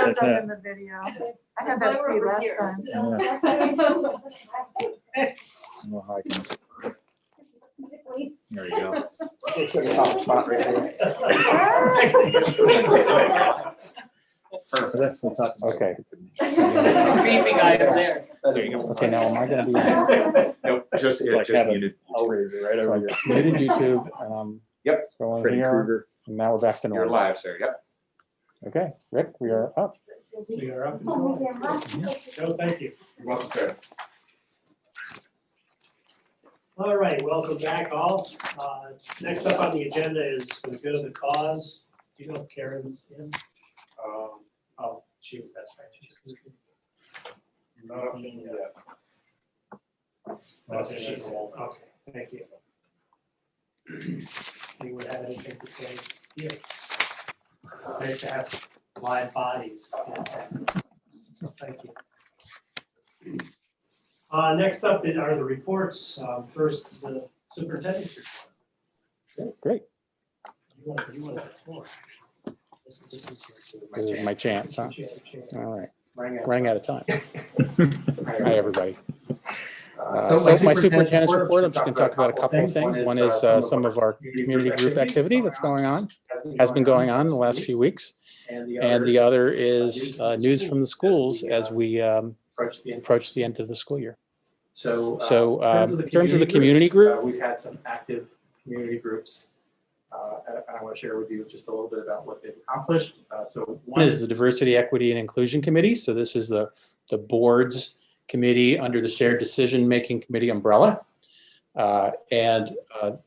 shows up in the video. I had that seat last time. I don't know how I can. There you go. Spot right there. That's the top. Okay. Creepy guy over there. There you go. Okay, now am I gonna be Nope, just, It's like just having muted. Hellraiser right over here? Muted YouTube, and I'm Yep, going Freddy here, Krueger, and now we're back to you're normal. live, sir, yep. Okay, Rick, we are up. We are up. So thank you. You're welcome, sir. All right, welcome back all. Next up on the agenda is the good of the cause. Do you know if Karen's in? Oh, that's right. She's. Nothing yet. Okay, she's in. Okay, thank you. Anyone have anything to say here? Nice to have live bodies. So thank you. Next up are the reports. First, the superintendent's report. Great, You want the floor. This is this is my chance, huh? your chance. All right, Running out. running out of time. Hi, Hi, everybody. So My superintendent's report, I'm just gonna talk about a couple of things. One is some of our community group activity that's going on, has been going on in the last few weeks. And the other is news from the schools as we approach the end of the school year. So in terms of the community group, we've had some active community groups. And I want to share with you just a little bit about what they've accomplished. So one is the Diversity, Equity, and Inclusion Committee. So this is the board's committee under the Shared Decision-Making Committee umbrella. And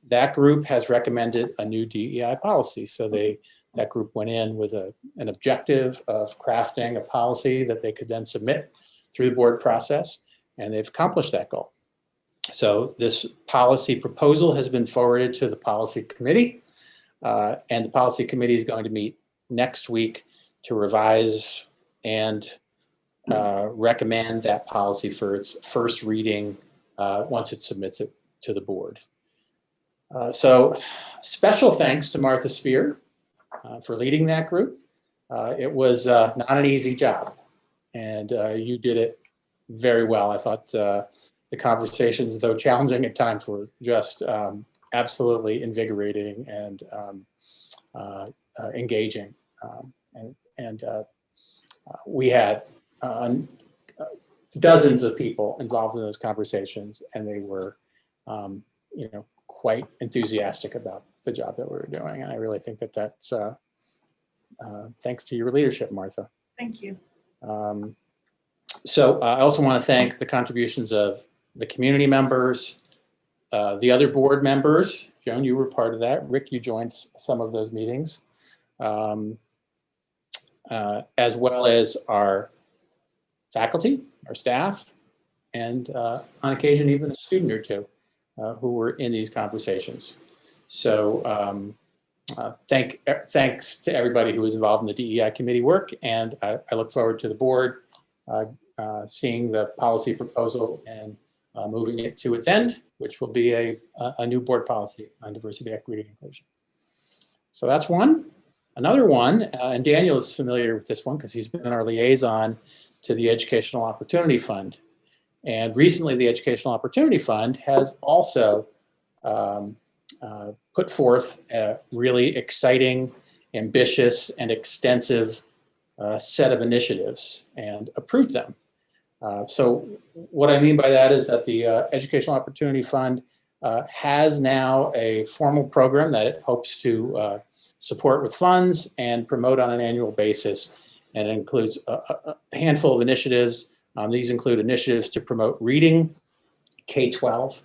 that group has recommended a new DEI policy. So that group went in with an objective of crafting a policy that they could then submit through the board process, and they've accomplished that goal. So this policy proposal has been forwarded to the policy committee, and the policy committee is going to meet next week to revise and recommend that policy for its first reading once it submits it to the board. So special thanks to Martha Spear for leading that group. It was not an easy job, and you did it very well. I thought the conversations, though challenging at times, were just absolutely invigorating and engaging. We had dozens of people involved in those conversations, and they were, quite enthusiastic about the job that we were doing. And I really think that that's thanks to your leadership, Martha. Thank you. So I also want to thank the contributions of the community members, the other board members. Joan, you were part of that. Rick, you joined some of those meetings, as well as our faculty, our staff, and on occasion even a student or two who were in these conversations. So thanks to everybody who was involved in the DEI committee work, and I look forward to the board seeing the policy proposal and moving it to its end, which will be a new board policy on diversity, equity, and inclusion. So that's one. Another one, and Daniel is familiar with this one because he's been our liaison to the Educational Opportunity Fund. And recently the Educational Opportunity Fund has also put forth a really exciting, ambitious, and extensive set of initiatives and approved them. So what I mean by that is that the Educational Opportunity Fund has now a formal program that it hopes to support with funds and promote on an annual basis. And it includes a handful of initiatives. These include initiatives to promote reading, K-12,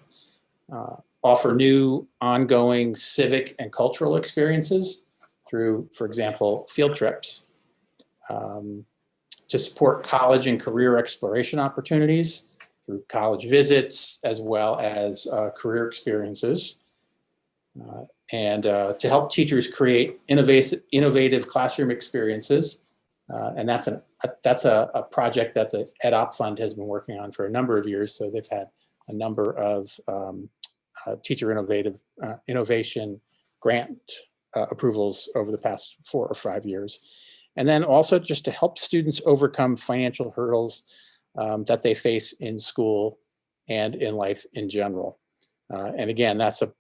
offer new ongoing civic and cultural experiences through, for example, field trips, to support college and career exploration opportunities through college visits, as well as career experiences, and to help teachers create innovative classroom experiences. And that's a project that the EdOp Fund has been working on for a number of years. So they've had a number of teacher innovation grant approvals over the past 4 or 5 years. And then also just to help students overcome financial hurdles that they face in school and in life in general. And again, that's a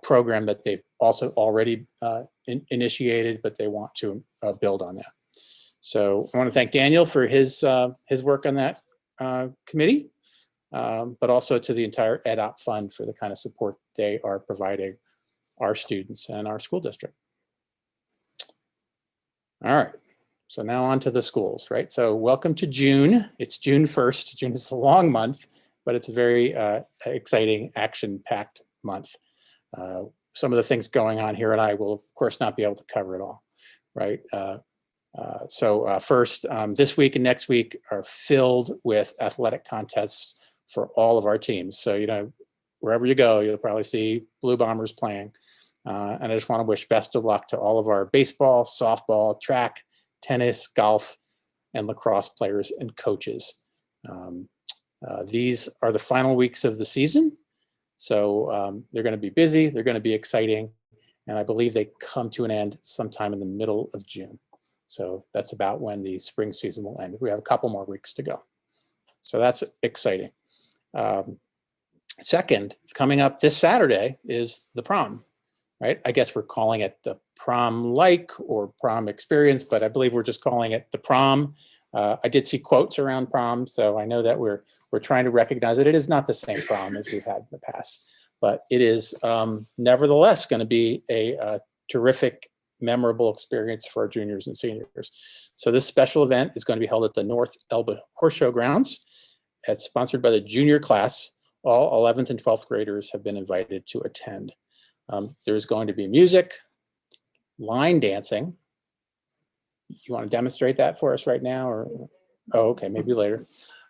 program that they've also already initiated, but they want to build on that. So I want to thank Daniel for his work on that committee, but also to the entire EdOp Fund for the kind of support they are providing our students and our school district. All right, so now on to the schools, right? So welcome to June. It's June 1st. June is a long month, but it's a very exciting, action-packed month. Some of the things going on here, and I will, of course, not be able to cover it all, right? First, this week and next week are filled with athletic contests for all of our teams. So, you know, wherever you go, you'll probably see Blue Bombers playing. And I just want to wish best of luck to all of our baseball, softball, track, tennis, golf, and lacrosse players and coaches. These are the final weeks of the season. So they're going to be busy, they're going to be exciting, and I believe they come to an end sometime in the middle of June. So that's about when the spring season will end. We have a couple more weeks to go. So that's exciting. Second, coming up this Saturday is the prom, right? I guess we're calling it the prom-like or prom experience, but I believe we're just calling it the prom. I did see quotes around prom, so I know that we're trying to recognize that it is not the same prom as we've had in the past, but it is nevertheless going to be a terrific, memorable experience for our juniors and seniors. So this special event is going to be held at the North Elba Horse Show grounds. It's sponsored by the junior class. All 11th and 12th graders have been invited to attend. There's going to be music, line dancing. You want to demonstrate that for us right now? Or, oh, okay, maybe later.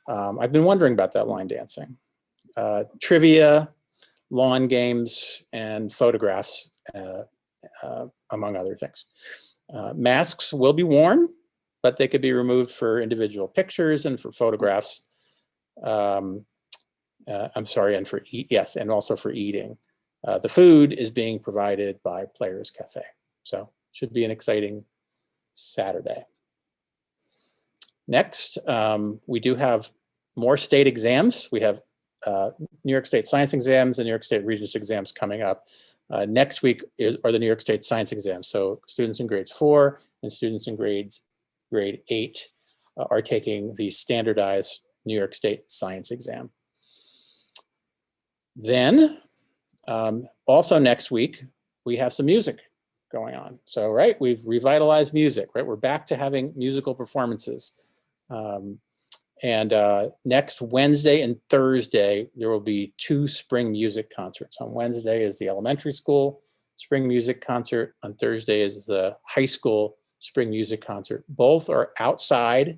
I've been wondering about that line dancing. Trivia, lawn games, and photographs, among other things. Masks will be worn, but they could be removed for individual pictures and for photographs. I'm sorry, and for yes, and also for eating. The food is being provided by Players Cafe. So should be an exciting Saturday. Next, we do have more state exams. We have New York State science exams and New York State Regents exams coming up. Next week are the New York State science exams. So students in grades 4 and students in grade 8 are taking the standardized New York State science exam. Then also next week, we have some music going on. So, right, we've revitalized music, right? We're back to having musical performances. Next Wednesday and Thursday, there will be 2 spring music concerts. On Wednesday is the elementary school spring music concert. On Thursday is the high school spring music concert. Both are outside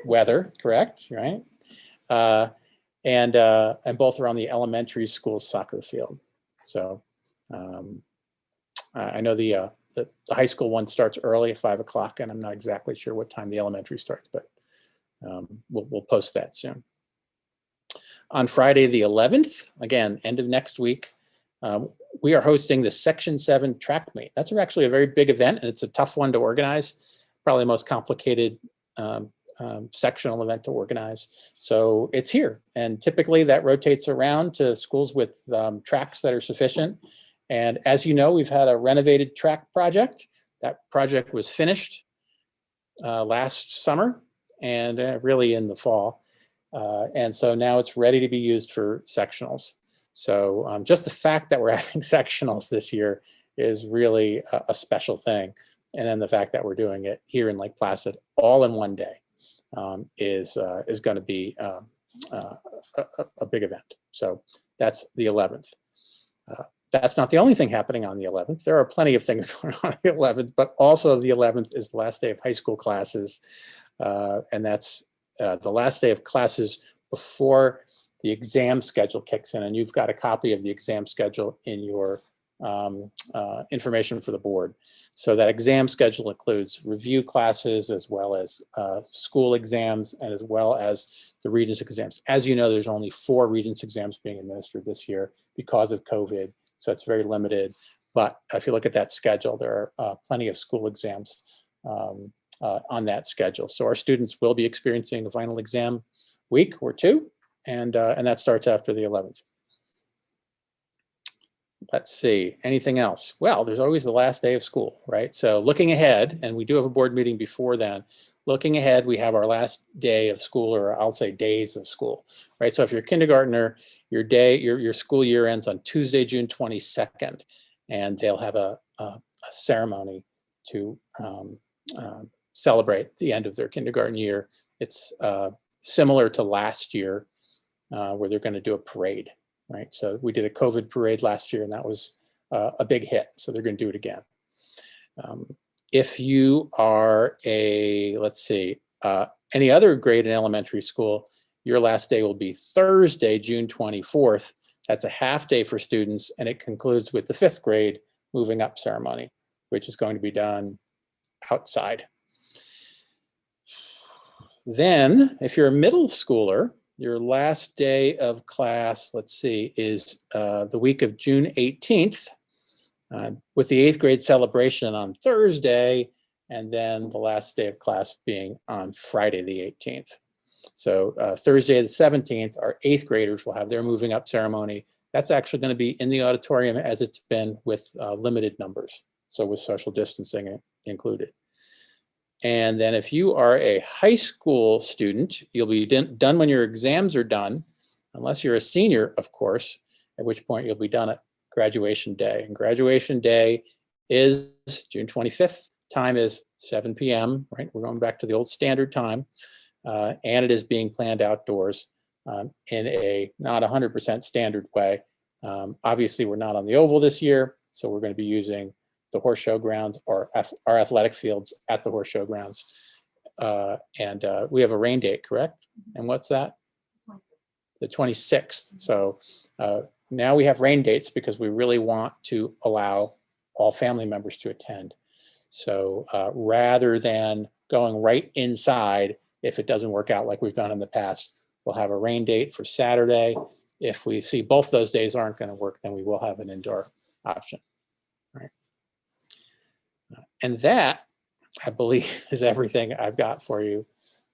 weather, correct, right? And both are on the elementary school soccer field. So I know the high school one starts early at 5 o'clock, and I'm not exactly sure what time the elementary starts, but we'll post that soon. On Friday the 11th, again, end of next week, we are hosting the Section 7 track meet. That's actually a very big event, and it's a tough one to organize, probably the most complicated sectional event to organize. So it's here, and typically that rotates around to schools with tracks that are sufficient. And as you know, we've had a renovated track project. That project was finished last summer and really in the fall. And so now it's ready to be used for sectionals. So just the fact that we're having sectionals this year is really a special thing. And then the fact that we're doing it here in Lake Placid all in one day is going to be a big event. So that's the 11th. That's not the only thing happening on the 11th. There are plenty of things going on the 11th, but also the 11th is the last day of high school classes. And that's the last day of classes before the exam schedule kicks in. And you've got a copy of the exam schedule in your information for the board. So that exam schedule includes review classes as well as school exams and as well as the Regents exams. As you know, there's only 4 Regents exams being administered this year because of COVID. So it's very limited, But if you look at that schedule, there are plenty of school exams on that schedule. So our students will be experiencing a final exam week or two, and that starts after the 11th. Let's see, anything else? Well, there's always the last day of school, right? So looking ahead, and we do have a board meeting before then, looking ahead, we have our last day of school, or I'll say days of school, right? So if you're a kindergartner, your school year ends on Tuesday, June 22nd, and they'll have a ceremony to celebrate the end of their kindergarten year. It's similar to last year, where they're going to do a parade, right? So we did a COVID parade last year, and that was a big hit. So they're going to do it again. If you are let's see, any other grade in elementary school, your last day will be Thursday, June 24th. That's a half day for students, and it concludes with the 5th grade moving up ceremony, which is going to be done outside. Then, if you're a middle schooler, your last day of class, let's see, is the week of June 18th, with the 8th grade celebration on Thursday, and then the last day of class being on Friday, the 18th. So Thursday, the 17th, our 8th graders will have their moving up ceremony. That's actually going to be in the auditorium, as it's been with limited numbers, so with social distancing included. And then if you are a high school student, you'll be done when your exams are done, unless you're a senior, of course, at which point you'll be done at graduation day. And graduation day is June 25th. Time is 7 p.m., right? We're going back to the old standard time. And it is being planned outdoors in a not 100% standard way. Obviously, we're not on the Oval this year, so we're going to be using the horse show grounds, or our athletic fields at the horse show grounds. And we have a rain date, correct? And what's that? The 26th. So now we have rain dates because we really want to allow all family members to attend. So rather than going right inside, if it doesn't work out like we've done in the past, we'll have a rain date for Saturday. If we see both those days aren't going to work, then we will have an indoor option. Right. And that, I believe, is everything I've got for you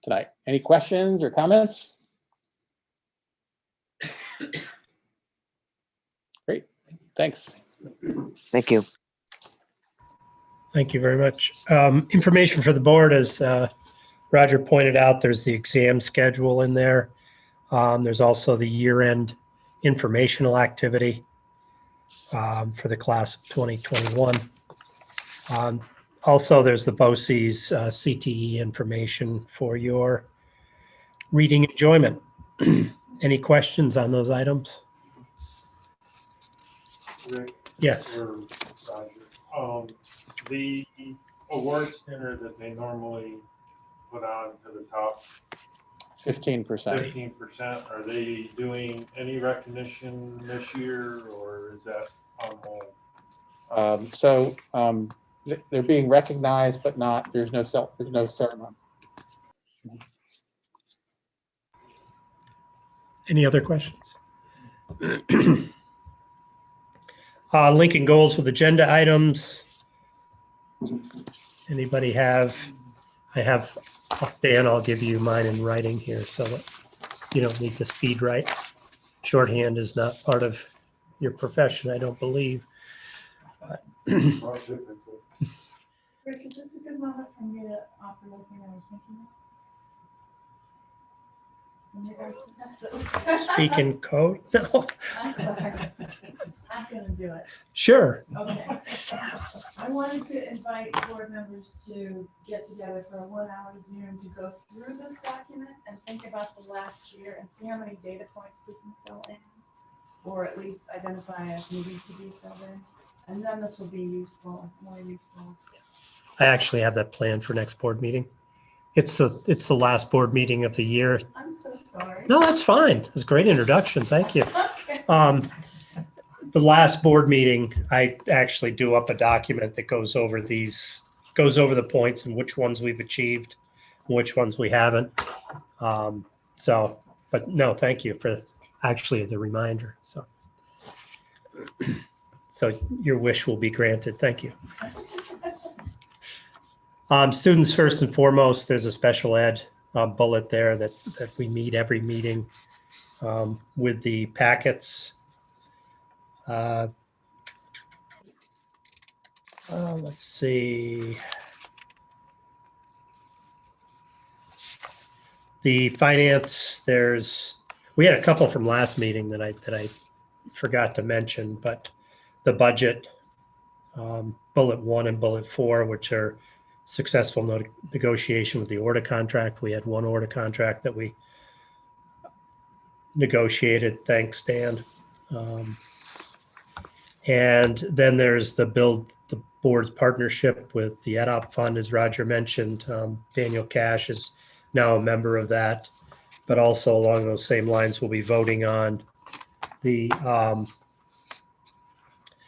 tonight. Any questions or comments? Great, thanks. Thank you. Thank you very much. Information for the board, as Roger pointed out, there's the exam schedule in there. There's also the year-end informational activity for the class of 2021. Also, there's the BOCES CTE information for your reading enjoyment. Any questions on those items? Rick? Yes. Or Roger. The awards dinner that they normally put on to the top 15%. 15%, are they doing any recognition this year, or is that on hold? They're being recognized, but not, there's no ceremony. Any other questions? Linking goals with agenda items. Anybody have? I have, Dan, I'll give you mine in writing here so that you don't need to speed write. Shorthand is not part of your profession, I don't believe. Rick, is this a good moment for me to offer one thing I was thinking of? Speak in code? No. I'm sorry. I'm gonna do it. Sure. Okay. I wanted to invite board members to get together for a 1-hour Zoom to go through this document and think about the last year and see how many data points we can fill in, or at least identify as needing to be filled in. And then this will be useful, more useful. I actually have that planned for next board meeting. It's the last board meeting of the year. I'm so sorry. No, that's fine. It's a great introduction. Thank you. Okay. The last board meeting, I actually do up a document that goes over the points and which ones we've achieved, and which ones we haven't. But no, thank you for actually the reminder. So So your wish will be granted. Thank you. Students first and foremost, there's a special ed bullet there that we meet every meeting with the packets. Let's see. The finance, we had a couple from last meeting that I forgot to mention, but the budget, bullet 1 and bullet 4, which are successful negotiation with the order contract. We had one order contract that we negotiated. Thanks, Dan. And then there's the board's partnership with the EdOp fund, as Roger mentioned. Daniel Cash is now a member of that, but also along those same lines, we'll be voting on the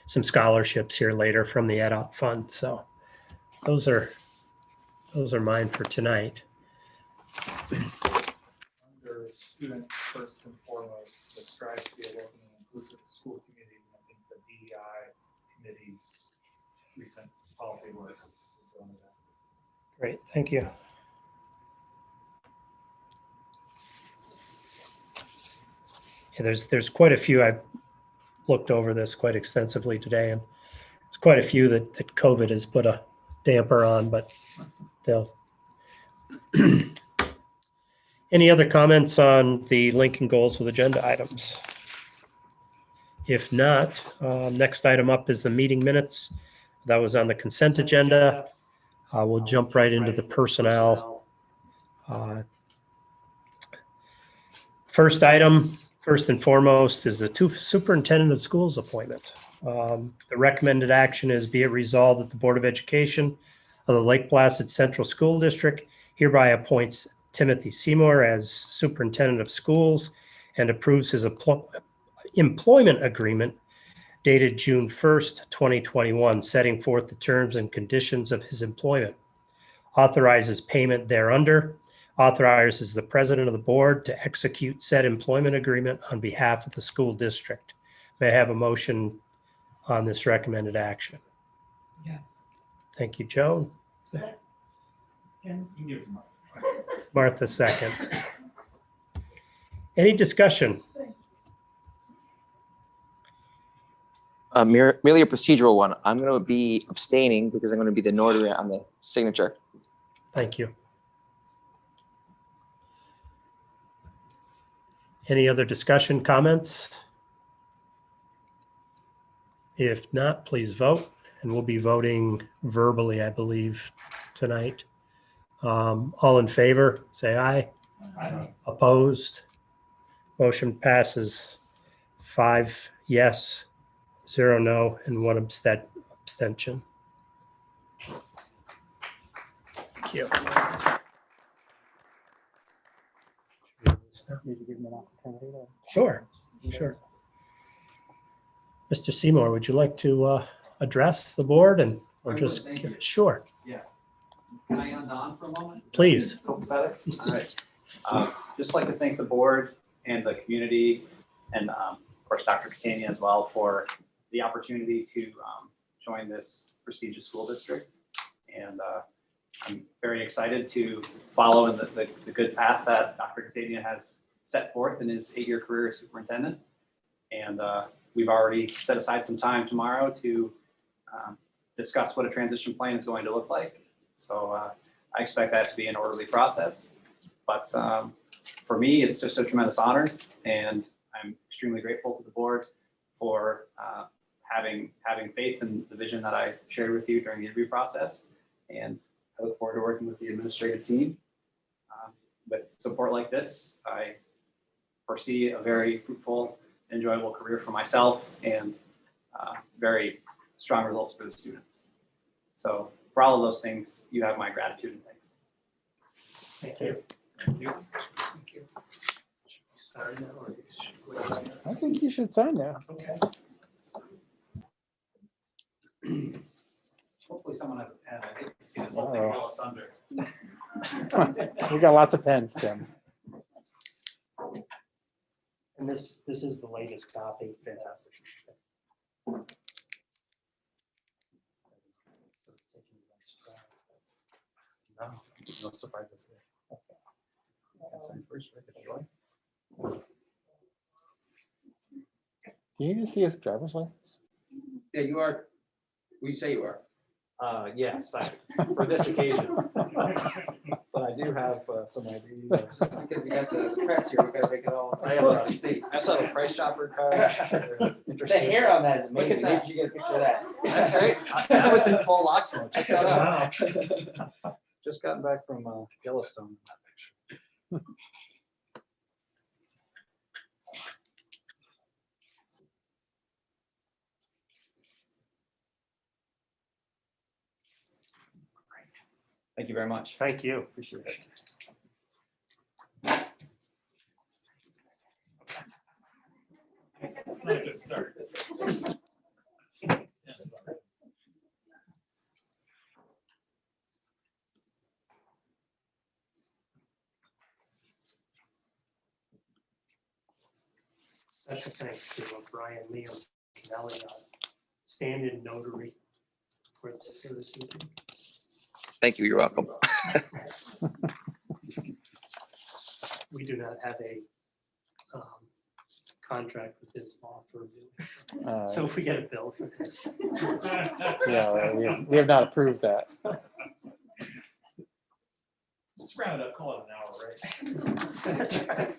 some scholarships here later from the EdOp fund. So those are mine for tonight. Under students first and foremost, the strive to be a welcoming and inclusive school community. I think the DEI committee's recent policy work is going to that. Great, thank you. Yeah, there's quite a few. I've looked over this quite extensively today, and there's quite a few that COVID has put a damper on, but they'll. Any other comments on the Lincoln goals with agenda items? If not, next item up is the meeting minutes. That was on the consent agenda. We'll jump right into the personnel. First item, first and foremost, is the superintendent of schools appointment. The recommended action is be it resolved that the Board of Education of the Lake Placid Central School District hereby appoints Timothy Seymour as superintendent of schools and approves his employment agreement dated June 1st, 2021, setting forth the terms and conditions of his employment, authorizes payment thereunder, authorizes the president of the board to execute said employment agreement on behalf of the school district. May I have a motion on this recommended action? Yes. Thank you, Joan. Second. Martha, second. Any discussion? Merely a procedural one. I'm going to be abstaining because I'm going to be the notary on the signature. Thank you. Any other discussion, comments? If not, please vote. And we'll be voting verbally, I believe, tonight. All in favor, say aye. Aye. Opposed? Motion passes 5 yes, 0 no, and 1 abstention. Thank you. Need to give them an opportunity to. Sure. Mr. Seymour, would you like to address the board or just, Thank you. sure, Yes. Can I on for a moment? please. Feel better? All right. Just like to thank the board and the community and of course, Dr. Catania as well for the opportunity to join this prestigious school district. And I'm very excited to follow in the good path that Dr. Catania has set forth in his 8-year career as superintendent. And we've already set aside some time tomorrow to discuss what a transition plan is going to look like. So I expect that to be an orderly process. But for me, it's just a tremendous honor, and I'm extremely grateful to the board for having faith in the vision that I shared with you during the interview process. And I look forward to working with the administrative team. With support like this, I foresee a very fruitful, enjoyable career for myself and very strong results for the students. So for all of those things, you have my gratitude and thanks. Thank you. Thank you. I think you should sign now. Okay. Hopefully someone has a pen. I hate to see this whole thing roll us under. We got lots of pens, Tim. And this is the latest copy. Fantastic. No, no surprises here. That's my first record, Joy. Do you need to see his driver's license? Yeah, you are, who you say you are. Yes, for this occasion. But I do have some ID. Because we got the press here, we gotta make it all. I have a, see, I saw a Price Chopper card. The hair on that is Look at amazing. Where that. did you get a picture of that? That's great. I was in full Oxmoor. Check that out. Wow. Just gotten back from Yellowstone in that picture. Thank you very much. Thank you. Appreciate it. It's not a good start. Special thanks to Brian Liam Kennelly, stand-in notary for the service. Thank you, you're welcome. We do not have a contract with this law firm. So if we get a bill for this. Yeah, we have not approved that. Let's round it up, call it an hour, right? That's right.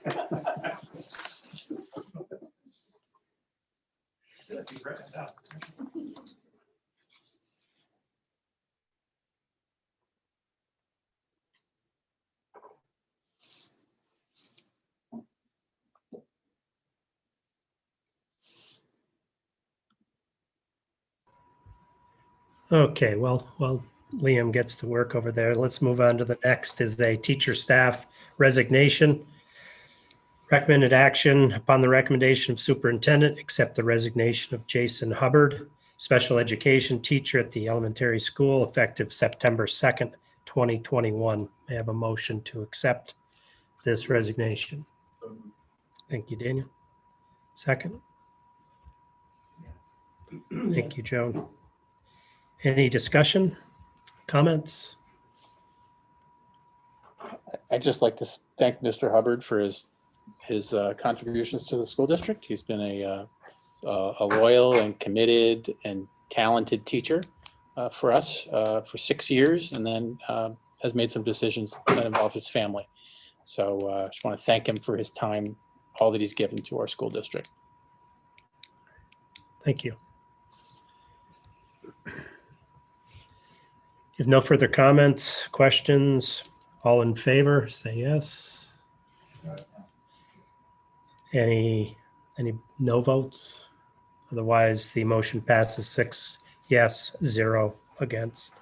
If you write it down. Okay, well, Liam gets to work over there. Let's move on to the next is a teacher staff resignation. Recommended action upon the recommendation of superintendent, accept the resignation of Jason Hubbard, special education teacher at the elementary school, effective September 2nd, 2021. May I have a motion to accept this resignation? Thank you, Daniel. Second. Thank you, Joan. Any discussion, comments? I'd just like to thank Mr. Hubbard for his contributions to the school district. He's been a loyal and committed and talented teacher for us for 6 years, and then has made some decisions that involve his family. So I just want to thank him for his time, all that he's given to our school district. Thank you. If no further comments, questions, all in favor, say yes. Any no votes? Otherwise, the motion passes 6 yes, 0 against.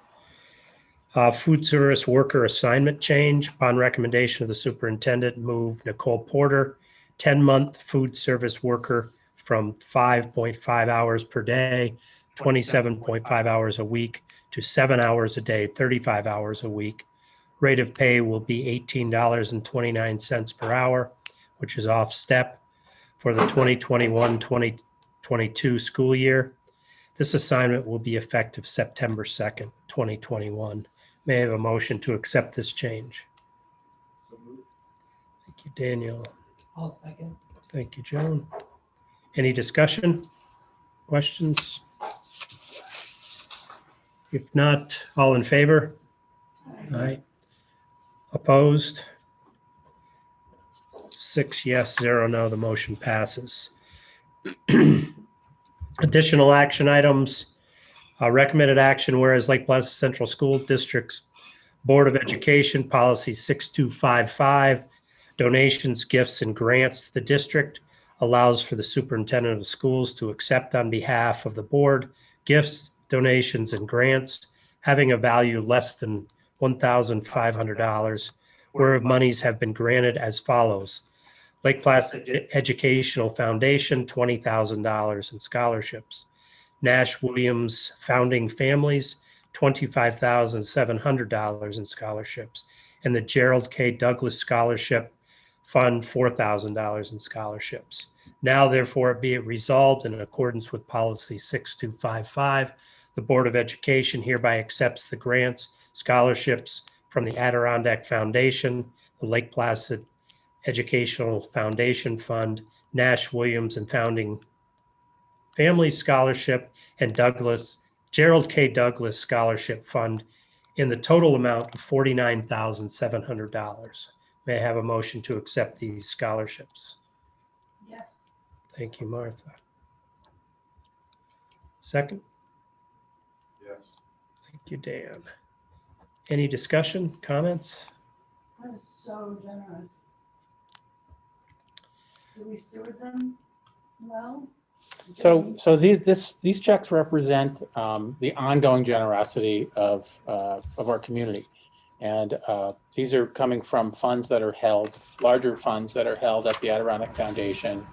Food service worker assignment change. Upon recommendation of the superintendent, move Nicole Porter, 10-month food service worker from 5.5 hours per day, 27.5 hours a week, to 7 hours a day, 35 hours a week. Rate of pay will be $18.29 per hour, which is off step for the 2021-2022 school year. This assignment will be effective September 2nd, 2021. May I have a motion to accept this change? Thank you, Daniel. I'll second. Thank you, Joan. Any discussion, questions? If not, all in favor? Aye. Opposed? 6 yes, 0 no. The motion passes. Additional action items. Recommended action, whereas Lake Placid Central School District's Board of Education Policy 6255, donations, gifts, and grants to the district, allows for the superintendent of schools to accept on behalf of the board gifts, donations, and grants having a value less than $1,500, whereof monies have been granted as follows. Lake Placid Educational Foundation, $20,000 in scholarships. Nash Williams Founding Families, $25,700 in scholarships. And the Gerald K. Douglas Scholarship Fund, $4,000 in scholarships. Now, therefore, be it resolved in accordance with Policy 6255, The Board of Education hereby accepts the grants, scholarships from the Adirondack Foundation, the Lake Placid Educational Foundation Fund, Nash Williams and Founding Family Scholarship, and Gerald K. Douglas Scholarship Fund in the total amount of $49,700. May I have a motion to accept these scholarships? Yes. Thank you, Martha. Second? Yes. Thank you, Dan. Any discussion, comments? That is so generous. Do we steward them well? These checks represent the ongoing generosity of our community. And these are coming from funds that are held, larger funds that are held at the Adirondack Foundation.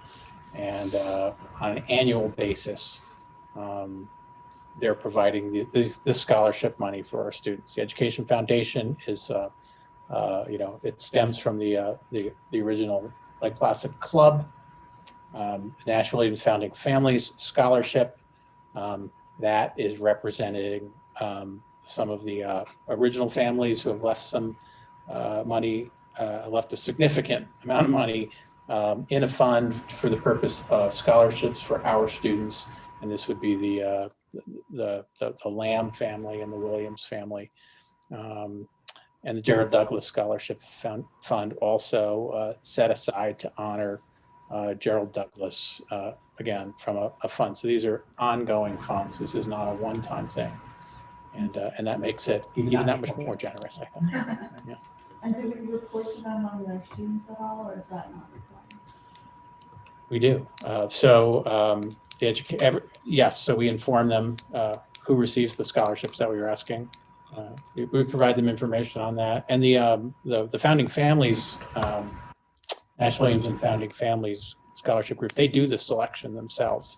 And on an annual basis, they're providing this scholarship money for our students. The Education Foundation is, it stems from the original Lake Placid Club. The Nash Williams Founding Families Scholarship, that is representing some of the original families who have left some money, left a significant amount of money in a fund for the purpose of scholarships for our students. And this would be the Lamb family and the Williams family. And the Gerald Douglas Scholarship Fund also set aside to honor Gerald Douglas, again, from a fund. So these are ongoing funds. This is not a one-time thing. And that makes it even that much more generous, I think. Yeah. And do we report to them on their students at all, or is that not required? We do. Yes, so we inform them who receives the scholarships that we were asking. We provide them information on that. And the Founding Families, Nash Williams and Founding Families Scholarship Group, they do the selection themselves.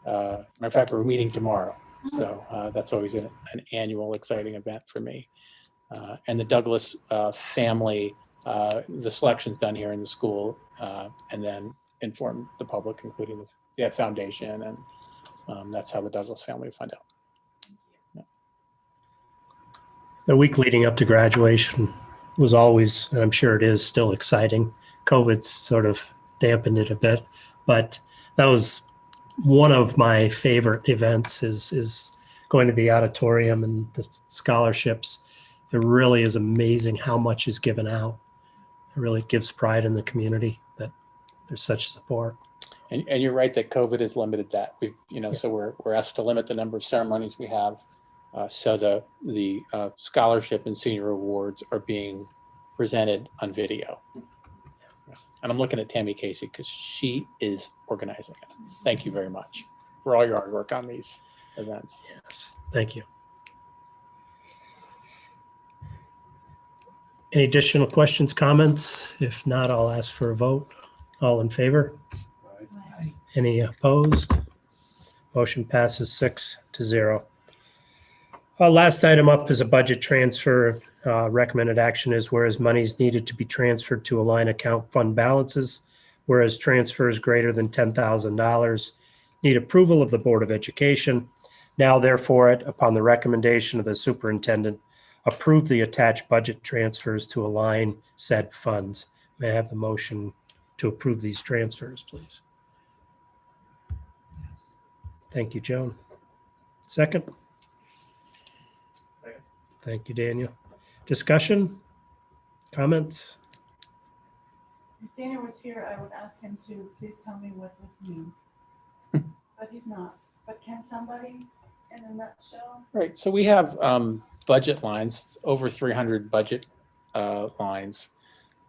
Matter of fact, we're meeting tomorrow. So that's always an annual exciting event for me. And the Douglas family, the selection's done here in the school, and then inform the public, including the foundation, and that's how the Douglas family will find out. Yeah. The week leading up to graduation was always, and I'm sure it is still exciting. COVID's sort of dampened it a bit, but that was one of my favorite events is going to the auditorium and the scholarships. It really is amazing how much is given out. It really gives pride in the community that there's such support. And you're right that COVID has limited that. So we're asked to limit the number of ceremonies we have. So the scholarship and senior awards are being presented on video. And I'm looking at Tammy Casey because she is organizing it. Thank you very much for all your hard work on these events. Yes, thank you. Any additional questions, comments? If not, I'll ask for a vote. All in favor? Aye. Any opposed? Motion passes 6-0. Last item up is a budget transfer. Recommended action is whereas monies needed to be transferred to a line account fund balances, whereas transfers greater than $10,000 need approval of the Board of Education. Now therefore, upon the recommendation of the superintendent, approve the attached budget transfers to align said funds. May I have the motion to approve these transfers, please? Thank you, Joan. Second? Second. Thank you, Daniel. Discussion? Comments? If Daniel was here, I would ask him to please tell me what this means. But he's not. But can somebody in a nutshell? Right. So we have budget lines, over 300 budget lines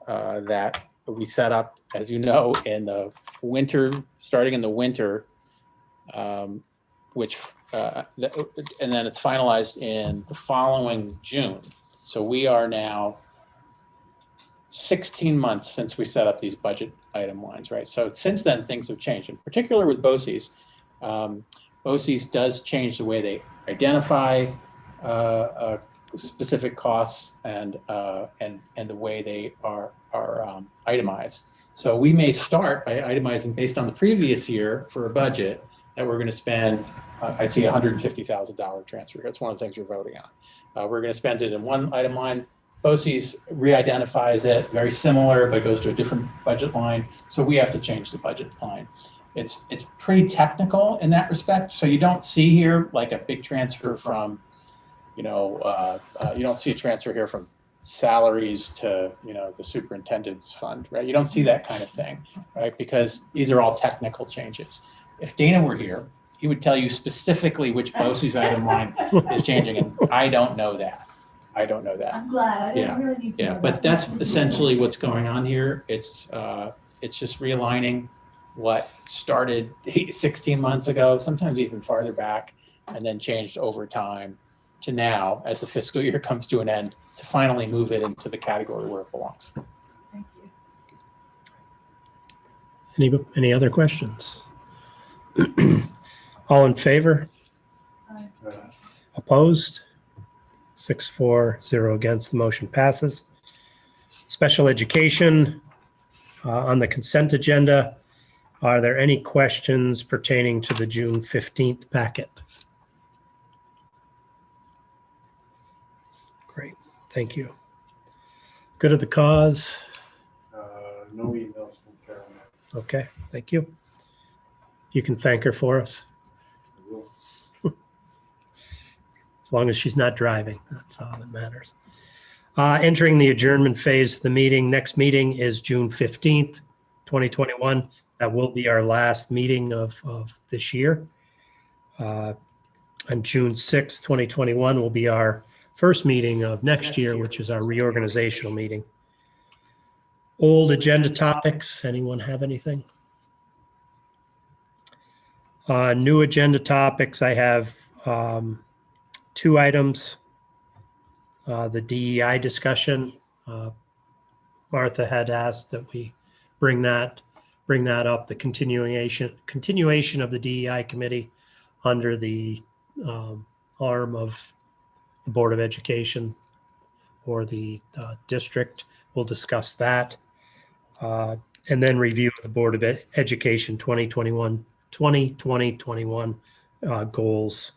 that we set up, as you know, in the winter, starting in the winter, and then it's finalized in the following June. So we are now 16 months since we set up these budget item lines, right? So since then, things have changed, in particular with BOCES. BOCES does change the way they identify specific costs and the way they are itemized. So we may start by itemizing based on the previous year for a budget, that we're going to spend, I see $150,000 transfer. That's one of the things you're voting on. We're going to spend it in one item line. BOCES re-identifies it, very similar, but goes to a different budget line. So we have to change the budget line. It's pretty technical in that respect. So you don't see here like a big transfer from, you don't see a transfer here from salaries to, the superintendent's fund, right? You don't see that kind of thing, right? Because these are all technical changes. If Dana were here, he would tell you specifically which BOCES item line is changing, and I don't know that. I'm glad. I didn't really need to know But that. that's essentially what's going on here. It's just realigning what started 16 months ago, sometimes even farther back, and then changed over time to now, as the fiscal year comes to an end, to finally move it into the category where it belongs. Thank you. Any other questions? All in favor? Opposed? 6-4-0 against. The motion passes. Special education on the consent agenda. Are there any questions pertaining to the June 15th packet? Great, thank you. Good of the cause. No emails from Carolyn. Okay, thank you. You can thank her for us. I will. As long as she's not driving, that's all that matters. Entering the adjournment phase of the meeting. Next meeting is June 15th, 2021. That will be our last meeting of this year. On June 6th, 2021 will be our first meeting of next year, which is our reorganizational meeting. Old agenda topics. Anyone have anything? New agenda topics. I have 2 items. The DEI discussion. Martha had asked that we bring that up. The continuation of the DEI committee under the arm of the Board of Education or the district. We'll discuss that. And then review the Board of Education 2020-21 goals.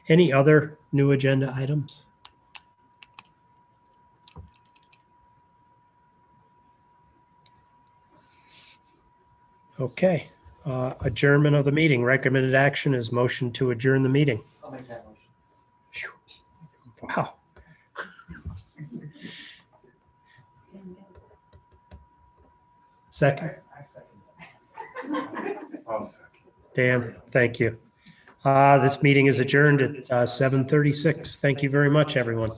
Any other new agenda items? Okay. Adjournment of the meeting. Recommended action is motion to adjourn the meeting. I'll make that motion. Wow. Second. I'll second. Dan, thank you. This meeting is adjourned at 7:36. Thank you very much, everyone.